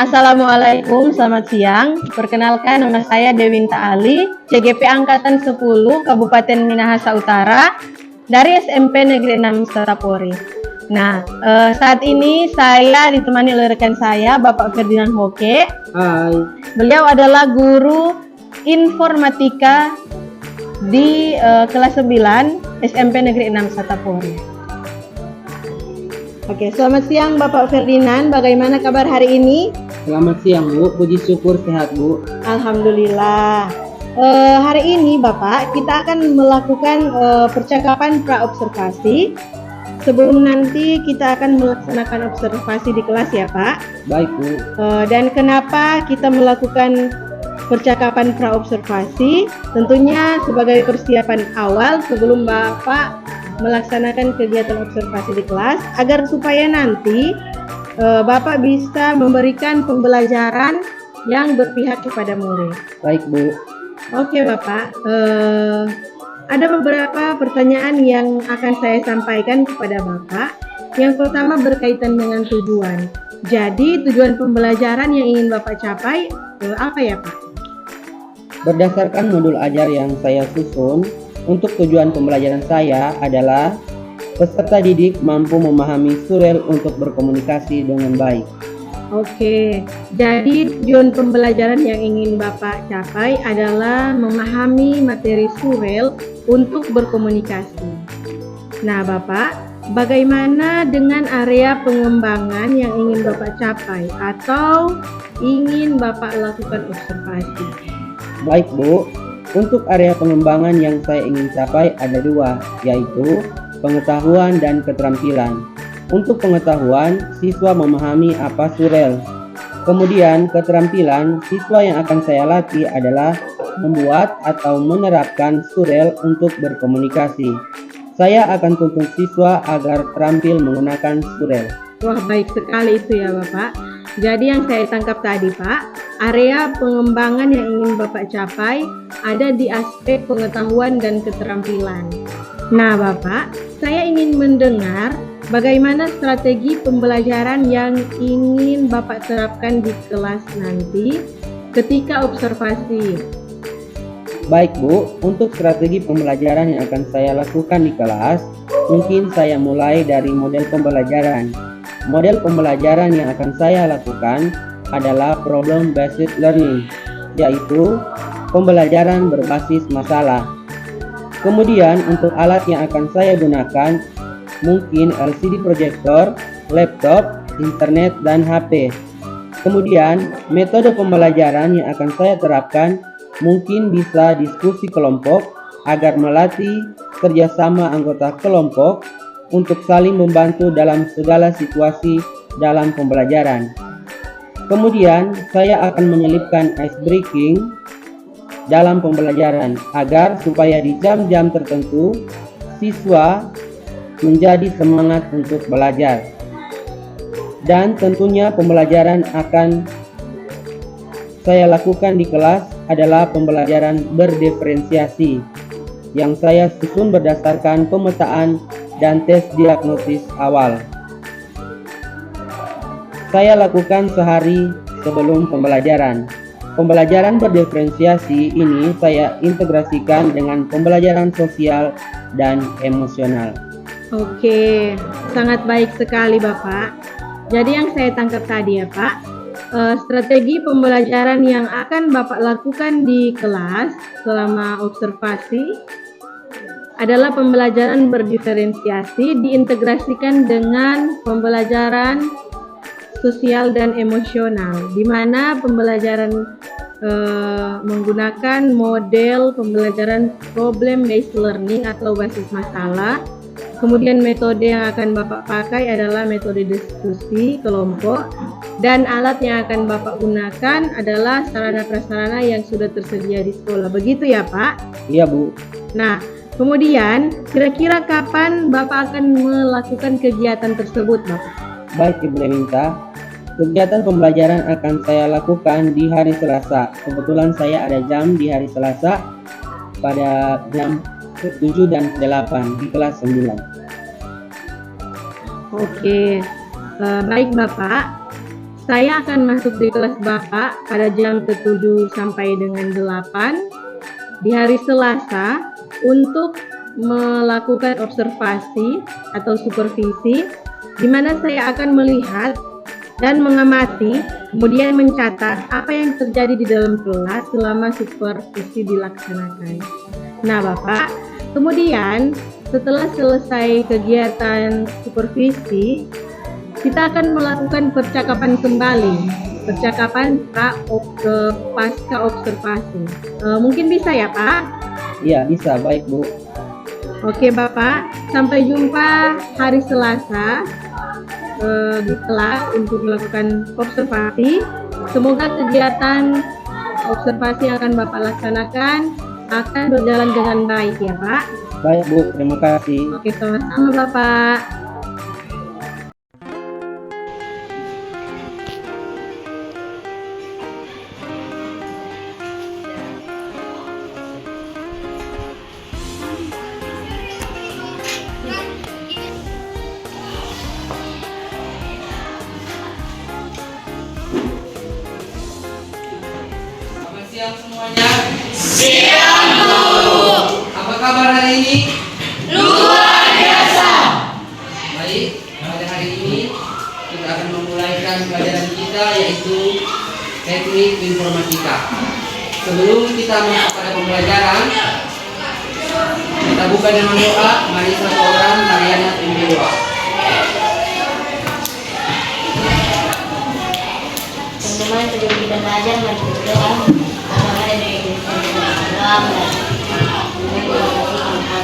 Assalamualaikum, selamat siang. Perkenalkan, nama saya Dewinta Ali, CGP Angkatan 10, Kabupaten Minahasa Utara, dari SMP Negeri 6 Setapori. Nah, saat ini saya ditemani oleh rekan saya, Bapak Ferdinand Hoke. Hai. Beliau adalah guru informatika di kelas 9 SMP Negeri 6 Setapori. Oke, selamat siang Bapak Ferdinand. Bagaimana kabar hari ini? Selamat siang Bu, puji syukur sehat Bu. Alhamdulillah. Hari ini Bapak, kita akan melakukan percakapan pra-observasi. Sebelum nanti kita akan melaksanakan observasi di kelas ya Pak. Baik Bu. Dan kenapa kita melakukan percakapan pra-observasi? Tentunya sebagai persiapan awal sebelum Bapak melaksanakan kegiatan observasi di kelas, agar supaya nanti Bapak bisa memberikan pembelajaran yang berpihak kepada murid. Baik Bu. Oke Bapak, ada beberapa pertanyaan yang akan saya sampaikan kepada Bapak. Yang pertama berkaitan dengan tujuan. Jadi tujuan pembelajaran yang ingin Bapak capai apa ya Pak? Berdasarkan modul ajar yang saya susun, untuk tujuan pembelajaran saya adalah peserta didik mampu memahami surel untuk berkomunikasi dengan baik. Oke, jadi tujuan pembelajaran yang ingin Bapak capai adalah memahami materi surel untuk berkomunikasi. Nah Bapak, bagaimana dengan area pengembangan yang ingin Bapak capai atau ingin Bapak lakukan observasi? Baik Bu, untuk area pengembangan yang saya ingin capai ada dua, yaitu pengetahuan dan keterampilan. Untuk pengetahuan, siswa memahami apa surel. Kemudian keterampilan, siswa yang akan saya latih adalah membuat atau menerapkan surel untuk berkomunikasi. Saya akan tuntun siswa agar terampil menggunakan surel. Wah, baik sekali itu ya Bapak. Jadi yang saya tangkap tadi Pak, area pengembangan yang ingin Bapak capai ada di aspek pengetahuan dan keterampilan. Nah Bapak, saya ingin mendengar bagaimana strategi pembelajaran yang ingin Bapak terapkan di kelas nanti ketika observasi. Baik Bu, untuk strategi pembelajaran yang akan saya lakukan di kelas, mungkin saya mulai dari model pembelajaran. Model pembelajaran yang akan saya lakukan adalah problem based learning, yaitu pembelajaran berbasis masalah. Kemudian untuk alat yang akan saya gunakan mungkin LCD proyektor, laptop, internet, dan HP. Kemudian metode pembelajaran yang akan saya terapkan mungkin bisa diskusi kelompok agar melatih kerjasama anggota kelompok untuk saling membantu dalam segala situasi dalam pembelajaran. Kemudian saya akan menyelipkan ice breaking dalam pembelajaran agar supaya di jam-jam tertentu siswa menjadi semangat untuk belajar. Dan tentunya pembelajaran akan saya lakukan di kelas adalah pembelajaran berdiferensiasi yang saya susun berdasarkan pemetaan dan tes diagnosis awal. Saya lakukan sehari sebelum pembelajaran. Pembelajaran berdiferensiasi ini saya integrasikan dengan pembelajaran sosial dan emosional. Oke, sangat baik sekali Bapak. Jadi yang saya tangkap tadi ya Pak, strategi pembelajaran yang akan Bapak lakukan di kelas selama observasi adalah pembelajaran berdiferensiasi diintegrasikan dengan pembelajaran sosial dan emosional, di mana pembelajaran menggunakan model pembelajaran problem based learning atau basis masalah. Kemudian metode yang akan Bapak pakai adalah metode diskusi kelompok, dan alat yang akan Bapak gunakan adalah sarana prasarana yang sudah tersedia di sekolah. Begitu ya Pak? Iya Bu. Nah, kemudian kira-kira kapan Bapak akan melakukan kegiatan tersebut Bapak? Baik Ibu Dewinta, kegiatan pembelajaran akan saya lakukan di hari Selasa. Kebetulan saya ada jam di hari Selasa pada jam 7 dan 8 di kelas 9. Oke, baik Bapak. Saya akan masuk di kelas Bapak pada jam ke-7 sampai dengan 8 di hari Selasa untuk melakukan observasi atau supervisi, di mana saya akan melihat dan mengamati, kemudian mencatat apa yang terjadi di dalam kelas selama supervisi dilaksanakan. Nah, Bapak, kemudian setelah selesai kegiatan supervisi, kita akan melakukan percakapan kembali, percakapan pasca observasi. Mungkin bisa ya, Pak? Iya, bisa. Baik, Bu. Oke, Bapak. Sampai jumpa hari Selasa di kelas untuk melakukan observasi. Semoga kegiatan observasi yang akan Bapak laksanakan akan berjalan dengan baik ya, Pak. Baik, Bu. Terima kasih. Oke, sama-sama, Bapak. Selamat siang semuanya. Siang, Bu. Apa kabar hari ini? Luar biasa. Baik, pada hari ini kita akan memulaikan pelajaran kita yaitu teknik informatika. Sebelum kita masuk pada pembelajaran, kita buka dengan doa. Mari satu orang Mariana pimpin doa. Teman-teman sebelum kita belajar mari kita berdoa. Karena ada yang kita berdoa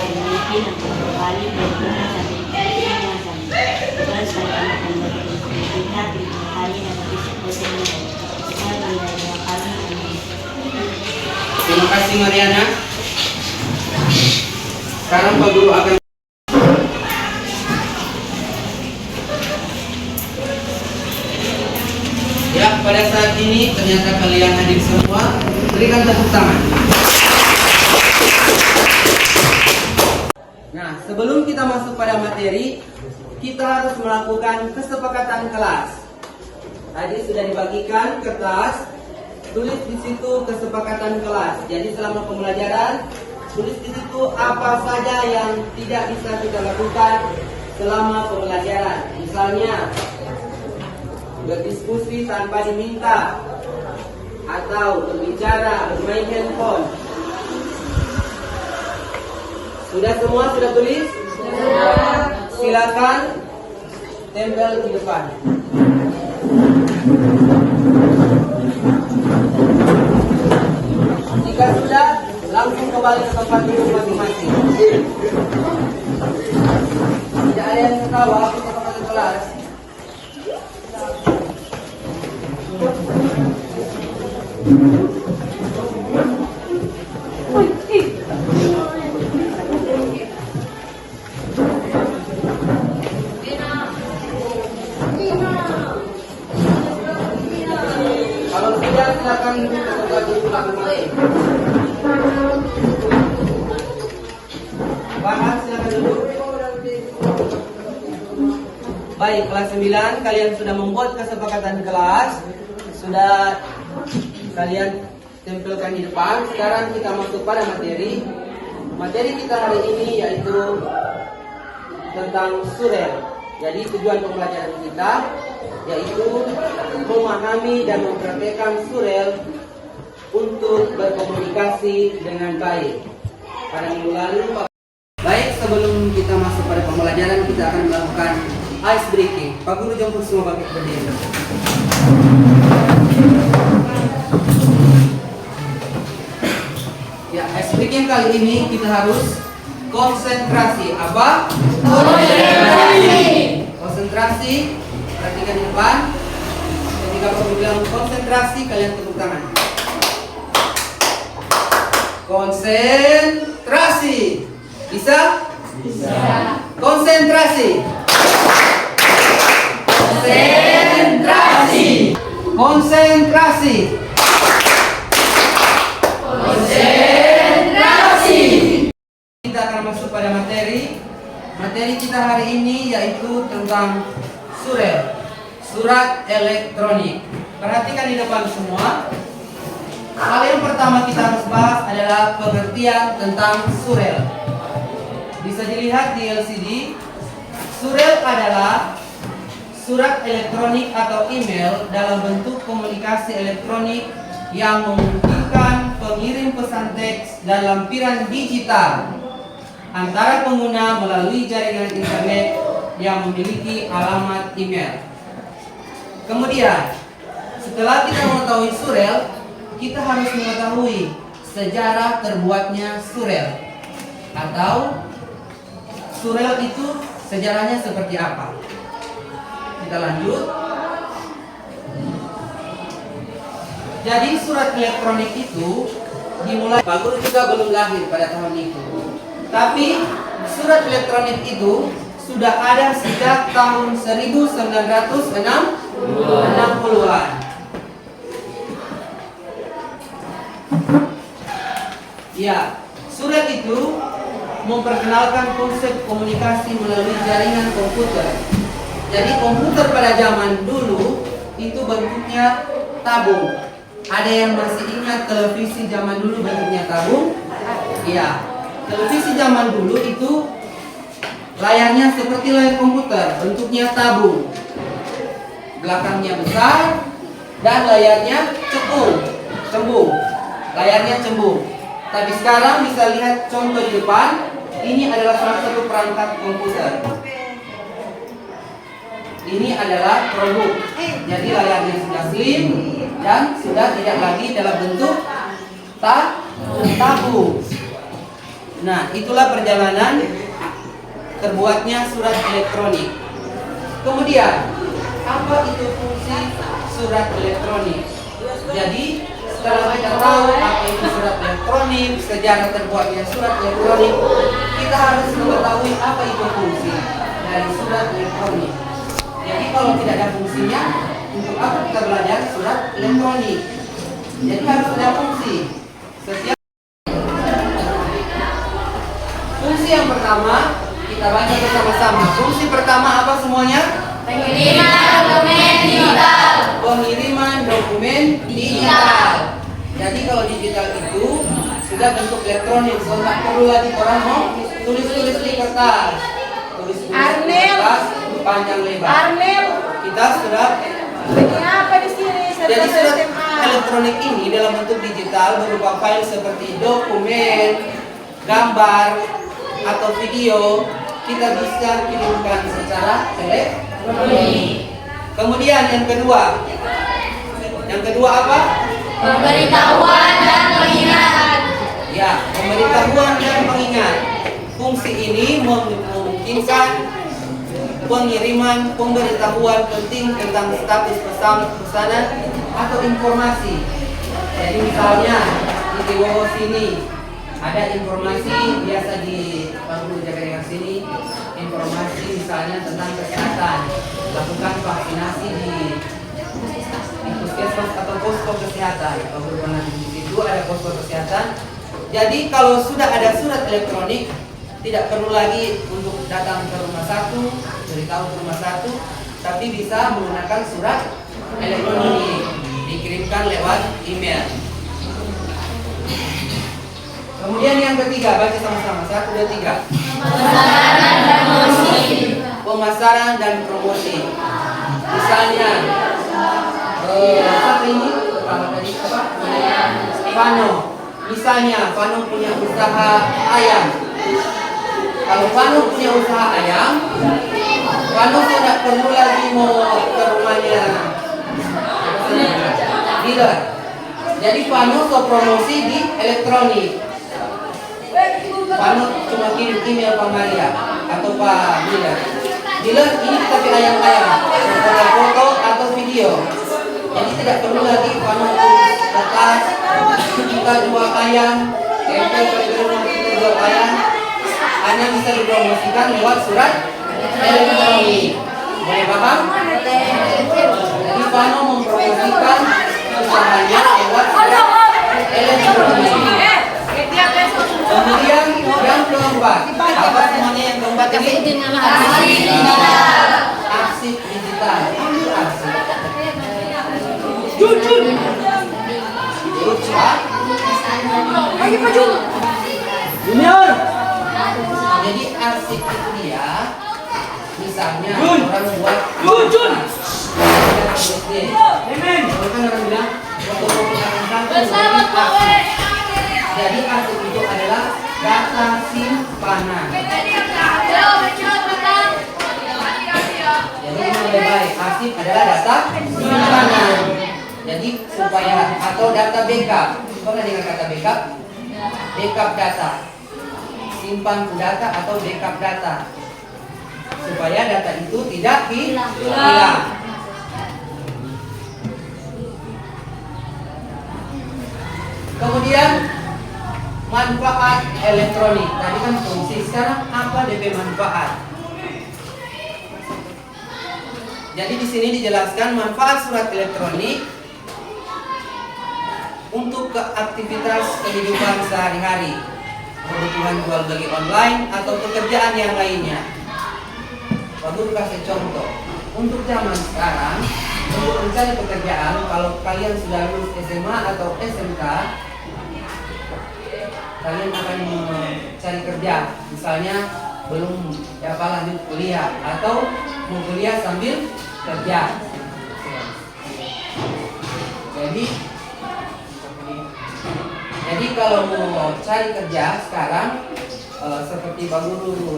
mungkin atau kembali berdoa sampai Tuhan sekali akan berdoa kita di hari dan bisa bersama kami. Terima kasih Mariana. Sekarang Pak Guru akan ya, pada saat ini ternyata kalian hadir semua. Berikan tepuk tangan. Nah, sebelum kita masuk pada materi, kita harus melakukan kesepakatan kelas. Tadi sudah dibagikan kertas, tulis di situ kesepakatan kelas. Jadi selama pembelajaran, tulis di situ apa saja yang tidak bisa kita lakukan selama pembelajaran. Misalnya, berdiskusi tanpa diminta, atau berbicara, bermain handphone. Sudah semua sudah tulis? Sudah. Silakan tempel di depan. Jika sudah, langsung kembali ke tempat duduk masing-masing. Tidak ada yang ketawa, kita pakai kelas. Kalau sudah, silakan duduk ke tempat duduk masing-masing. Bahas, silakan duduk. Baik, kelas 9 kalian sudah membuat kesepakatan kelas. Sudah kalian tempelkan di depan. Sekarang kita masuk pada materi. Materi kita hari ini yaitu tentang surel. Jadi tujuan pembelajaran kita yaitu memahami dan mempraktekkan surel untuk berkomunikasi dengan baik. Pada minggu lalu, baik, sebelum kita masuk pada pembelajaran, kita akan melakukan ice breaking. Pak Guru jemput semua bangkit berdiri. Ya, ice breaking kali ini kita harus konsentrasi. Apa? Konsentrasi. Konsentrasi. Perhatikan di depan. Ketika Pak Guru bilang konsentrasi, kalian tepuk tangan. Konsentrasi. Bisa? Bisa. Konsentrasi. Konsentrasi. Konsentrasi. Konsentrasi. Kita akan masuk pada materi. Materi kita hari ini yaitu tentang surel. surat elektronik. Perhatikan di depan semua. Hal yang pertama kita harus bahas adalah pengertian tentang surel. Bisa dilihat di LCD. Surel adalah surat elektronik atau email dalam bentuk komunikasi elektronik yang memungkinkan pengirim pesan teks dan lampiran digital antara pengguna melalui jaringan internet yang memiliki alamat email. Kemudian, setelah kita mengetahui surel, kita harus mengetahui sejarah terbuatnya surel, atau surel itu sejarahnya seperti apa. Kita lanjut. Jadi surat elektronik itu dimulai, Pak Guru juga belum lahir pada tahun itu. Tapi surat elektronik itu sudah ada sejak tahun 1960-an. Ya, surat itu memperkenalkan konsep komunikasi melalui jaringan komputer. Jadi komputer pada zaman dulu itu bentuknya tabung. Ada yang masih ingat televisi zaman dulu bentuknya tabung? Ya, televisi zaman dulu itu layarnya seperti layar komputer, bentuknya tabung. Belakangnya besar dan layarnya cembung. Layarnya cembung. Tapi sekarang bisa lihat contoh di depan. Ini adalah salah satu perangkat komputer. Ini adalah Chromebook. Jadi layarnya sudah slim dan sudah tidak lagi dalam bentuk tabung. Nah, itulah perjalanan terbuatnya surat elektronik. Kemudian, apa itu fungsi surat elektronik? Jadi, setelah kita tahu apa itu surat elektronik, sejarah terbuatnya surat elektronik, kita harus mengetahui apa itu fungsi dari surat elektronik. Jadi kalau tidak ada fungsinya, untuk apa kita belajar surat elektronik? Jadi harus ada fungsi. Fungsi yang pertama, kita baca bersama-sama. Fungsi pertama apa semuanya? Pengiriman dokumen digital. Pengiriman dokumen digital. Jadi kalau digital itu sudah bentuk elektronik, so nggak perlu lagi orang mau tulis-tulis di kertas, tulis di kertas panjang lebar. Kita sudah. Apa di sini? Jadi surat elektronik ini dalam bentuk digital berupa file seperti dokumen, gambar, atau video, kita bisa kirimkan secara elektronik. Kemudian yang kedua apa? Pemberitahuan dan pengingat. Ya, pemberitahuan dan pengingat. Fungsi ini memungkinkan pengiriman pemberitahuan penting tentang status pesanan atau informasi. Jadi misalnya di bawah sini ada informasi biasa di bangku jaga sini, informasi misalnya tentang kesehatan, lakukan vaksinasi di puskesmas atau posko kesehatan. Kalau pernah di situ ada posko kesehatan. Jadi kalau sudah ada surat elektronik, tidak perlu lagi untuk datang ke rumah satu, beritahu ke rumah satu, tapi bisa menggunakan surat elektronik, dikirimkan lewat email. Kemudian yang ketiga, baca sama-sama. 1, 2, 3. Pemasaran dan promosi. Pemasaran dan promosi. Misalnya, apa ini? Tadi apa? Vano. Misalnya, Vano punya usaha ayam. Kalau Vano punya usaha ayam, Vano tidak perlu lagi mau ke rumahnya dealer. Jadi Vano promosi di elektronik. Vano cuma kirim email Pak Maria atau Pak dealer. Dealer ini kita pilih ayam-ayam, foto atau video. Jadi tidak perlu lagi Vano tulis kertas, kita jual ayam, tempel pada rumah kita jual ayam. Hanya bisa dipromosikan lewat surat elektronik. Boleh paham? Jadi Vano mempromosikan usahanya lewat surat elektronik. Kemudian yang keempat, apa semuanya yang keempat ini? Arsip digital. Arsip digital. Junior. Jadi arsip itu dia, misalnya orang buat kalau kan orang bilang fotokopi akan satu. Jadi arsip itu adalah data simpanan. Jadi ini lebih baik, arsip adalah data simpanan. Jadi supaya atau data backup. Pernah dengar kata backup? Backup data. Simpan data atau backup data. Supaya data itu tidak hilang. Kemudian manfaat elektronik. Tadi kan fungsi, sekarang apa DP manfaat? Jadi di sini dijelaskan manfaat surat elektronik untuk aktivitas kehidupan sehari-hari, kebutuhan jual beli online atau pekerjaan yang lainnya. Pak Guru kasih contoh. Untuk zaman sekarang, untuk mencari pekerjaan, kalau kalian sudah lulus SMA atau SMK, kalian akan mencari kerja. Misalnya belum dapat lanjut kuliah atau mau kuliah sambil kerja. Jadi kalau mau cari kerja sekarang seperti Pak Guru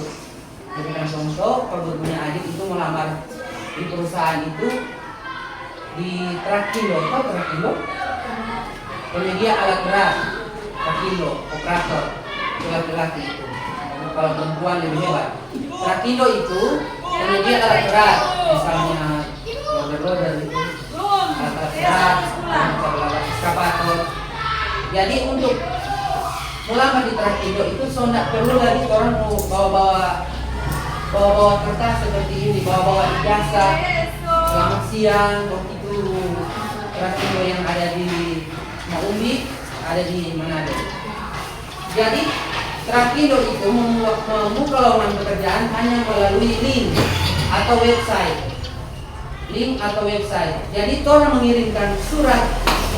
berikan contoh, Pak Guru punya adik itu melamar di perusahaan itu di Trakindo, tahu Trakindo? Penyedia alat berat, Trakindo, operator, laki-laki itu. Kalau perempuan lebih hebat. Trakindo itu penyedia alat berat, misalnya loader itu, alat berat, alat ekskavator. Jadi untuk melamar di Trakindo itu tidak perlu lagi orang mau bawa kertas seperti ini, bawa ijazah. Selamat siang, waktu itu Trakindo yang ada di Maumbi, ada di Manado. Jadi Trakindo itu membuka lowongan pekerjaan hanya melalui link atau website. Jadi orang mengirimkan surat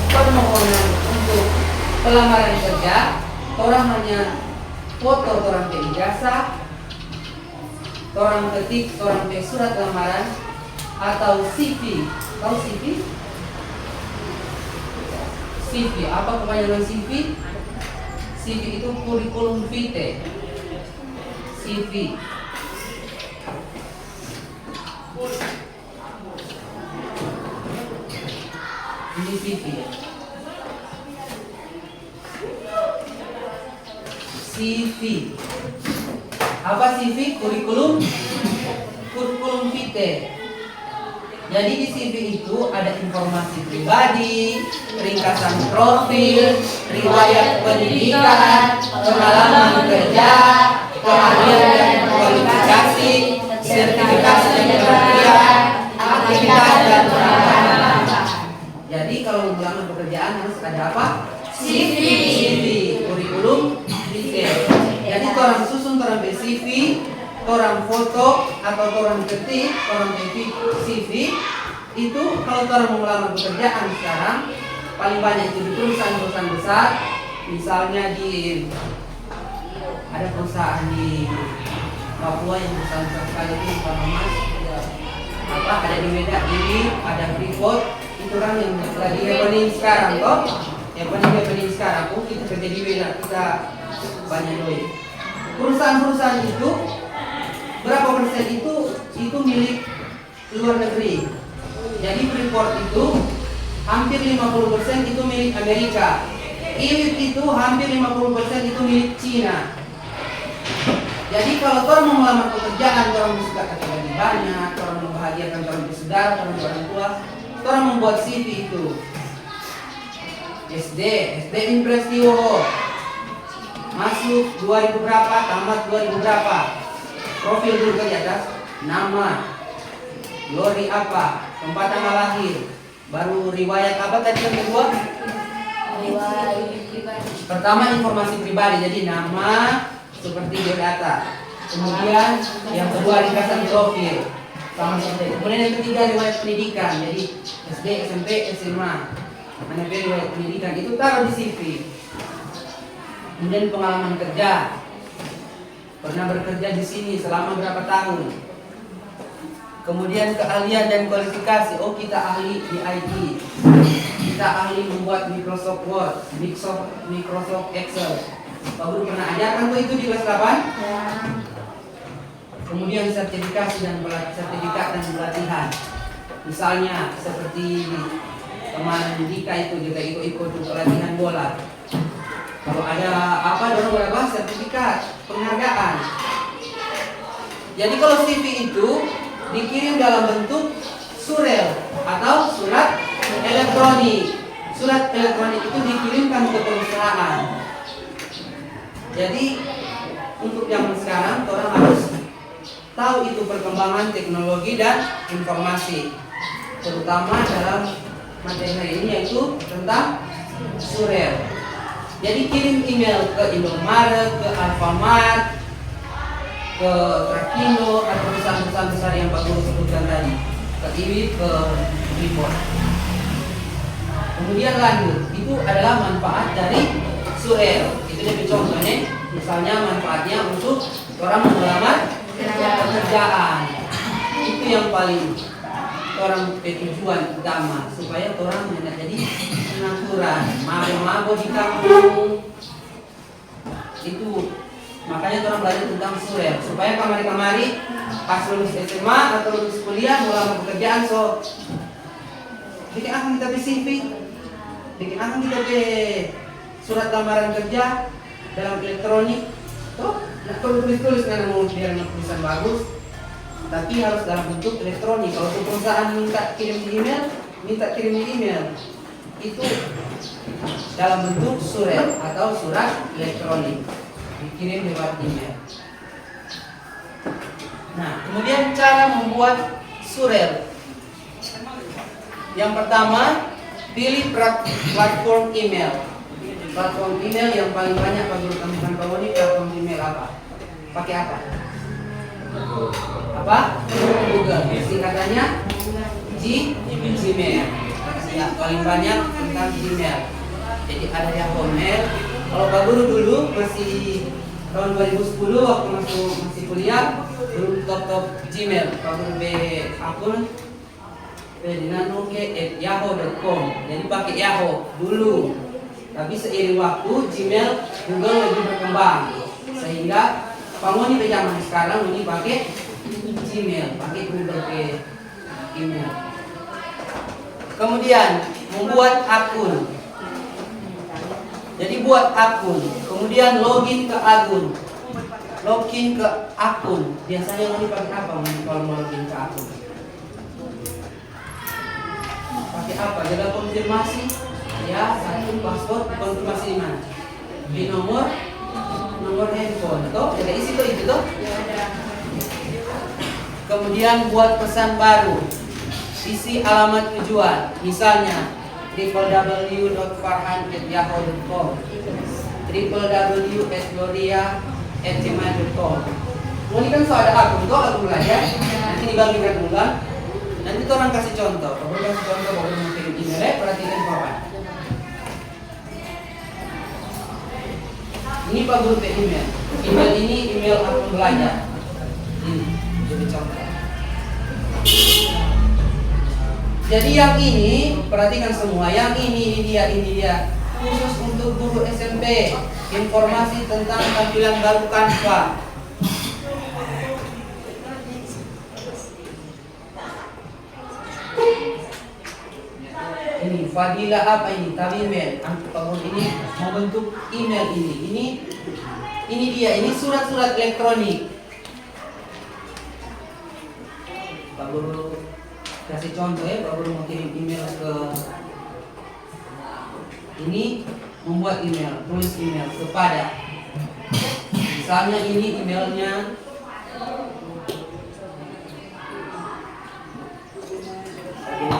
permohonan untuk pelamaran kerja, orang hanya foto orang ke ijazah, orang ketik orang ke surat lamaran atau CV. Tahu CV? CV, apa kepanjangan CV? CV itu kurikulum vitae. CV. Ini CV. CV. Apa CV? Kurikulum vitae. Jadi di CV itu ada informasi pribadi, ringkasan profil, riwayat pendidikan, pengalaman kerja, keahlian dan kualifikasi, sertifikasi dan kementerian, aktivitas dan pengalaman. Jadi kalau melamar pekerjaan harus ada apa? CV, kurikulum vitae. Jadi orang susun orang CV, orang foto atau orang ketik, orang CV itu kalau orang mau melamar pekerjaan sekarang paling banyak itu di perusahaan besar, misalnya ada perusahaan di Papua yang besar sekali itu Mas, ada di Medan ini, ada Freeport, itu orang yang lagi happening sekarang toh, happening sekarang. Kita kerja di Medan kita banyak duit. Perusahaan-perusahaan itu berapa persen itu milik luar negeri. Jadi Freeport itu hampir 50% itu milik Amerika. IWIP itu hampir 50% itu milik Cina. Jadi kalau orang mau melamar pekerjaan, orang suka gaji banyak, orang membahagiakan orang saudara, orang tua, orang membuat CV itu. SD Impres Tiwo. Masuk 2000 berapa, tamat 2000 berapa. Profil dulu ke atas, nama, Lori apa, tempat tanggal lahir, baru riwayat apa tadi yang kedua? Pertama informasi pribadi, jadi nama seperti biodata. Kemudian yang kedua ringkasan profil. sama seperti itu. Kemudian yang ketiga riwayat pendidikan, jadi SD, SMP, SMA. Mana riwayat pendidikan itu taruh di CV. Kemudian pengalaman kerja, pernah bekerja di sini selama berapa tahun. Kemudian keahlian dan kualifikasi, oh kita ahli di IT, kita ahli membuat Microsoft Word, Microsoft Excel. Pak Guru pernah ajarkan tuh itu di kelas 8? Kemudian sertifikat dan pelatihan. Misalnya seperti teman Dika itu juga ikut pelatihan bola. Kalau ada apa dorong berapa sertifikat, penghargaan. Jadi kalau CV itu dikirim dalam bentuk surel atau surat elektronik. Surat elektronik itu dikirimkan ke perusahaan. Jadi untuk zaman sekarang orang harus tahu itu perkembangan teknologi dan informasi, terutama dalam materi hari ini yaitu tentang surel. Jadi kirim email ke Indomaret, ke Alfamart, ke Trakindo atau perusahaan-perusahaan besar yang Pak Guru sebutkan tadi, ke IWIB, ke Freeport. Kemudian lanjut, itu adalah manfaat dari surel. Itu lebih contohnya, misalnya manfaatnya untuk orang melamar pekerjaan. Itu yang paling orang tujuan utama supaya orang tidak jadi pengangguran, mabok-mabok di kampung. Itu makanya orang belajar tentang surel supaya kamari-kamari pas lulus SMA atau lulus kuliah melamar pekerjaan bikin apa kita CV, bikin apa kita surat lamaran kerja dalam elektronik. Tuh, nah kalau tulis karena mau biar tulisan bagus, tapi harus dalam bentuk elektronik. Kalau perusahaan minta kirim di email, itu dalam bentuk surel atau surat elektronik, dikirim lewat email. Nah, kemudian cara membuat surel. Yang pertama, pilih platform email. Platform email yang paling banyak Pak Guru temukan Pak Woni, platform email apa? Pakai apa? Apa? Google. Singkatannya Gmail. Ya, paling banyak tentang Gmail. Jadi ada Yahoo Mail. Kalau Pak Guru dulu masih tahun 2010 waktu masih kuliah, belum top Gmail. Pak Guru akun dinanoke@yahoo.com. Jadi pakai Yahoo dulu. Tapi seiring waktu Gmail Google lebih berkembang sehingga Pak Moni zaman sekarang ini pakai Gmail, pakai Google email. Kemudian membuat akun. Jadi buat akun, kemudian login ke akun. Biasanya Moni pakai apa kalau mau login ke akun? Pakai apa? Jaga konfirmasi. Ya, satu paspor, konfirmasi di mana? Di nomor handphone, toh? Jadi isi tuh itu toh? Kemudian buat pesan baru, isi alamat tujuan, misalnya www.farhan@yahoo.com, www.gloria@gmail.com. Ini kan so ada akun toh, akun belajar. Nanti dibagikan ulang. Nanti orang kasih contoh. Kalau kasih contoh, kalau mau kirim email, perhatikan kawan. Ini Pak Guru email. Email ini email akun belajar. Ini jadi contoh. Jadi yang ini perhatikan semua. Yang ini dia khusus untuk guru SMP. Informasi tentang tampilan baru Canva. Ini Fadila apa ini? Email. Pak Guru ini membentuk email ini. Ini dia. Ini surat-surat elektronik. Pak Guru kasih contoh ya. Pak Guru mau kirim email ke ini, membuat email, tulis email kepada. Misalnya ini emailnya.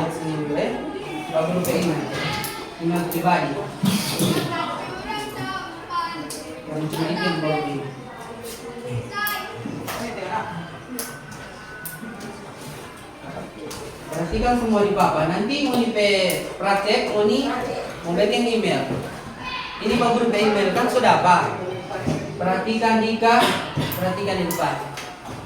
Sini dulu ya. Pak Guru ke email pribadi. Yang cuma itu yang baru ini. perhatikan semua di papan. Nanti mau di praktek, mau bikin email. Ini Pak Guru email kan sudah apa? Perhatikan Dika, perhatikan di depan.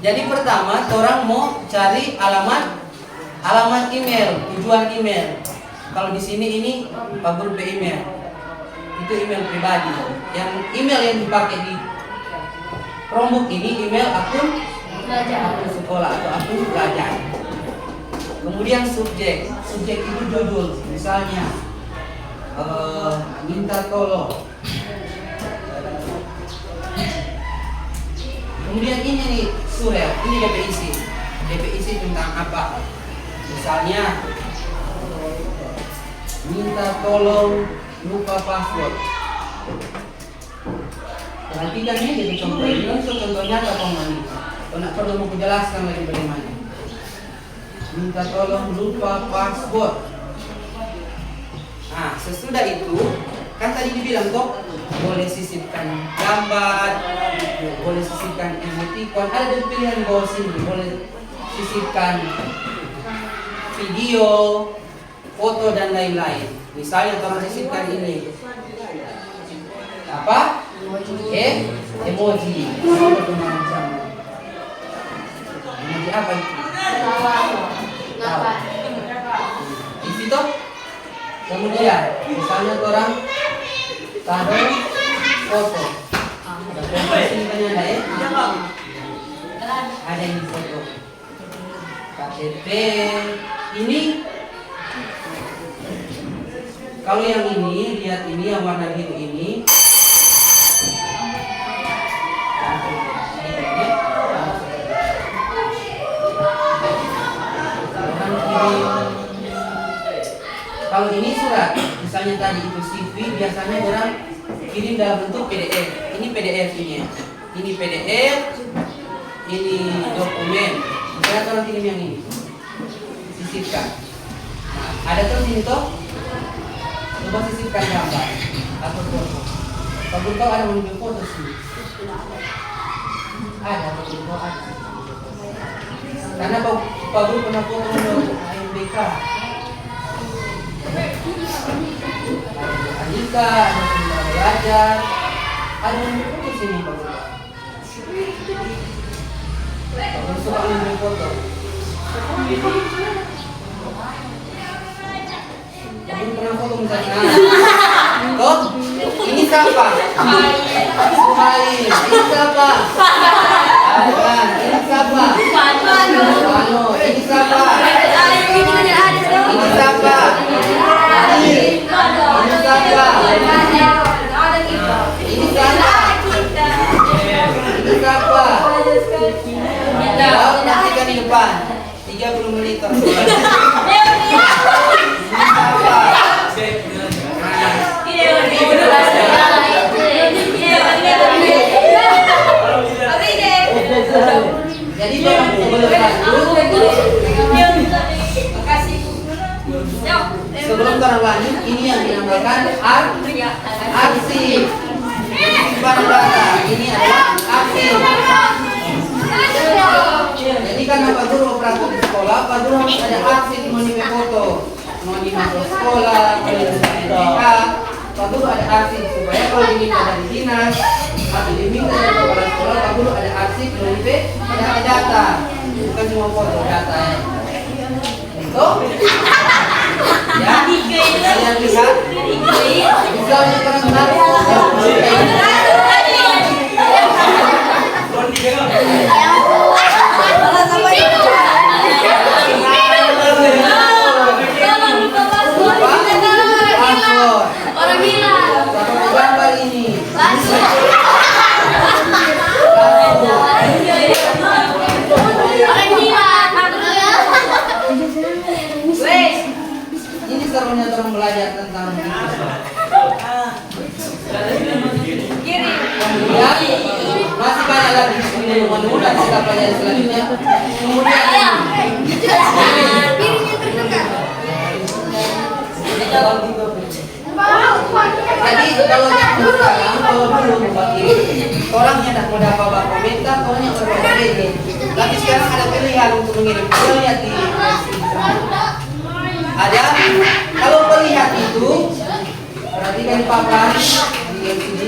Jadi pertama, orang mau cari alamat email, tujuan email. Kalau di sini ini Pak Guru email. Itu email pribadi. Yang email yang dipakai di Chromebook ini email akun sekolah atau akun belajar. Kemudian subjek itu judul, misalnya minta tolong. Kemudian ini nih surat, ini DP isi tentang apa? Misalnya minta tolong lupa password. Perhatikan ini jadi contoh. Ini langsung contohnya apa ini? Tidak perlu mau jelaskan lagi bagaimana. Minta tolong lupa password. Nah, sesudah itu kan tadi dibilang toh boleh sisipkan gambar, boleh sisipkan emoticon, ada pilihan bawah sini, boleh sisipkan video, foto dan lain-lain. Misalnya orang sisipkan ini apa? Emoji. Emoji apa itu? Di situ. Kemudian, misalnya orang taruh foto. Sini kan ada ya? Ada yang di foto. KTP. Ini. Kalau yang ini, lihat ini yang warna biru ini. Kalau ini surat, misalnya tadi itu CV, biasanya orang kirim dalam bentuk PDF. Ini PDF ini. Ini PDF, ini dokumen. Misalnya orang kirim yang ini, sisipkan. Nah, ada terus ini toh, coba sisipkan gambar atau foto. Kalau kau ada mengambil foto sih, ada foto ada. Karena Pak Guru pernah foto untuk AMBK. Andika, ada sumber belajar, ada yang foto sini Pak Guru. Pak Guru suka ambil foto. Pak Guru pernah foto misalnya. Toh, ini siapa? Ismail. Ini siapa? Bukan. Ini siapa? Wano. Ini siapa? Ini siapa? Ini siapa? Ini siapa? Ini siapa? Jawab nantikan di depan 30 menit. Jadi sebelum kita lanjut, ini yang dinamakan arsip. Simpan data. Ini adalah arsip. Jadi karena Pak Guru operator di sekolah, Pak Guru harus ada arsip menimpa foto. Mau dimasuk sekolah, Pak Guru ada arsip supaya kalau diminta dari dinas atau diminta dari kepala sekolah, Pak Guru ada arsip menimpa data. Bukan cuma foto, data ya. Itu ya, kalian lihat misalnya orang gambar ini ini serunya orang belajar tentang kemudian masih banyak lagi mudah-mudahan kita pelajari selanjutnya. Kemudian jadi kalau Sekarang kalau belum bagi orangnya tidak mau dapat komentar, orangnya berbeda edit. Tapi sekarang ada pilihan untuk mengirim. Kita lihat di ada. Kalau melihat itu, perhatikan papan di LCD.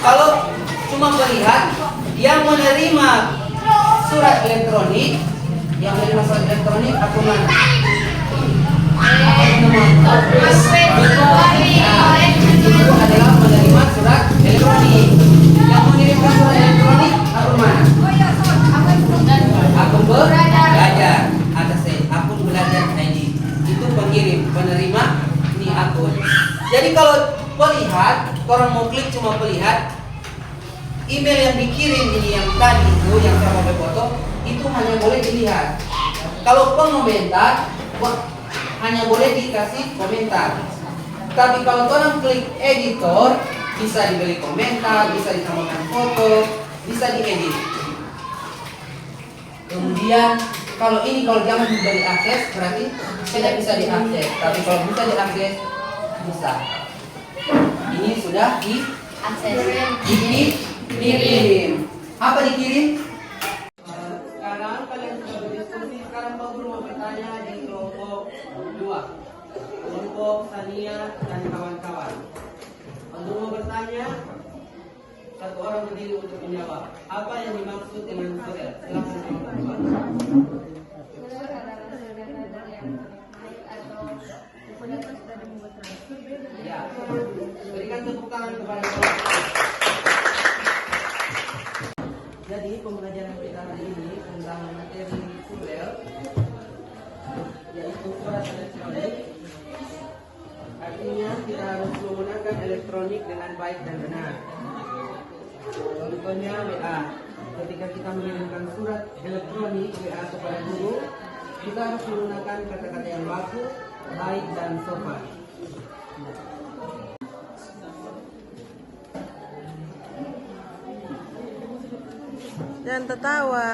Kalau cuma melihat, yang menerima surat elektronik, akun mana? Itu adalah menerima surat elektronik. Yang mengirimkan surat elektronik akun mana? Akun belajar. Ada akun belajar ID. Itu pengirim, penerima ini akun. Jadi kalau melihat, orang mau klik cuma melihat email yang dikirim ini yang tadi itu yang saya mau foto itu hanya boleh dilihat. Kalau pengomentar hanya boleh dikasih komentar. Tapi kalau orang klik editor, bisa diberi komentar, bisa ditambahkan foto, bisa diedit. Kemudian kalau jangan diberi akses berarti tidak bisa diakses. Tapi kalau bisa diakses bisa. Ini sudah dikirim. Apa dikirim? Sekarang kalian sudah berdiskusi. Sekarang Pak Guru mau bertanya di kelompok 2, kelompok Sania dan kawan-kawan. Pak Guru mau bertanya, satu orang berdiri untuk menjawab. Apa yang dimaksud dengan surel? Silakan kelompok 2. Ya, berikan tepuk tangan kepada kelompok. Jadi pembelajaran kita hari ini tentang materi surel, yaitu surat elektronik. Artinya kita harus menggunakan elektronik dengan baik dan benar. Contohnya WA. Ketika kita mengirimkan surat elektronik WA kepada guru, kita harus menggunakan kata-kata yang baku, baik dan sopan. Jangan tertawa.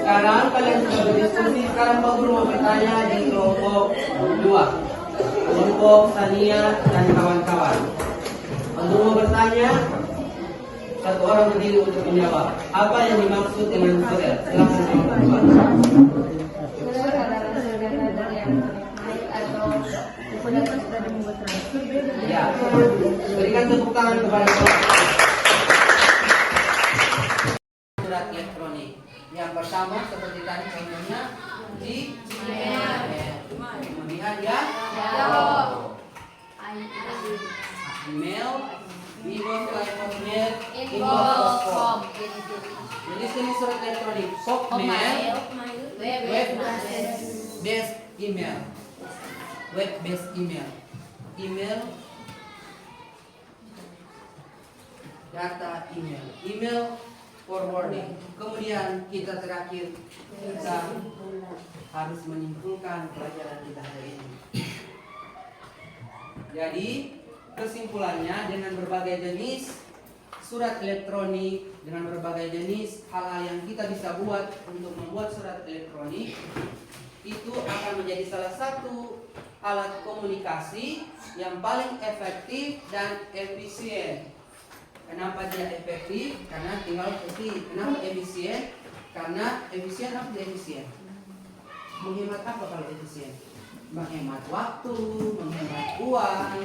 Sekarang kalian sudah berdiskusi. Sekarang Pak Guru mau bertanya di kelompok 2, kelompok Sania dan kawan-kawan. Pak Guru mau bertanya, satu orang berdiri untuk menjawab. Apa yang dimaksud dengan surel? Silakan kelompok 2. Ya, berikan tepuk tangan kepada kelompok. Surat elektronik. Yang pertama seperti tadi contohnya di kemudian ya email, inbox.com. Jadi jenis surat elektronik Hotmail, web-based email, data email forwarding. Kemudian kita terakhir kita harus menyimpulkan pelajaran kita hari ini. Jadi kesimpulannya, dengan berbagai jenis surat elektronik, dengan berbagai jenis hal-hal yang kita bisa buat untuk membuat surat elektronik, itu akan menjadi salah satu alat komunikasi yang paling efektif dan efisien. Kenapa dia efektif? Karena tinggal ketik. Kenapa efisien? Karena efisien apa efisien? Menghemat apa kalau efisien? Menghemat waktu, menghemat uang.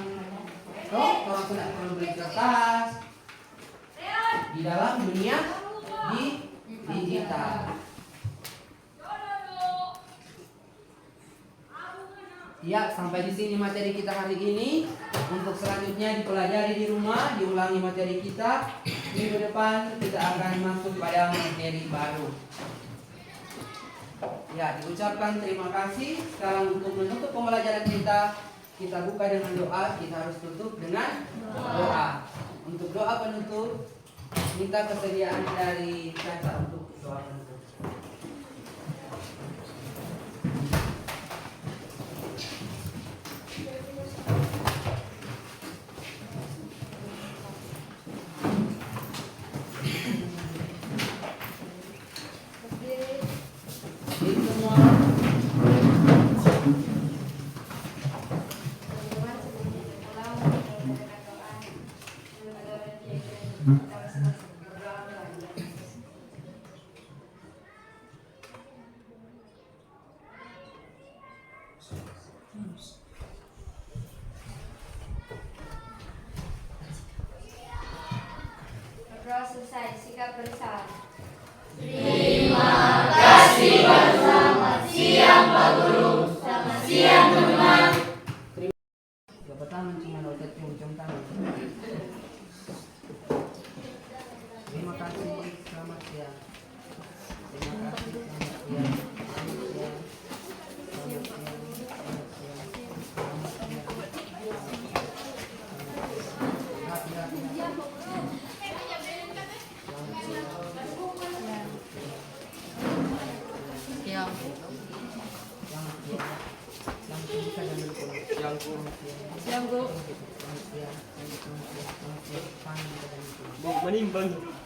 Orang tidak perlu beli kertas, di dalam dunia digital. Ya, sampai di sini materi kita hari ini. Untuk selanjutnya dipelajari di rumah, diulangi materi kita. Minggu depan kita akan masuk pada materi baru. Ya, diucapkan terima kasih. Sekarang untuk menutup pembelajaran kita buka dengan doa. Kita harus tutup dengan doa. Untuk doa penutup, minta kesediaan dari Caca untuk doa penutup. Berdoa selesai, sikap bersama. Yang pertama cuma otot cium tangan. Terima kasih, selamat siang. Terima kasih, selamat siang. Selamat siang. Selamat siang. Selamat siang. Selamat siang. Hati-hati. Siang, Bu. Menimbang.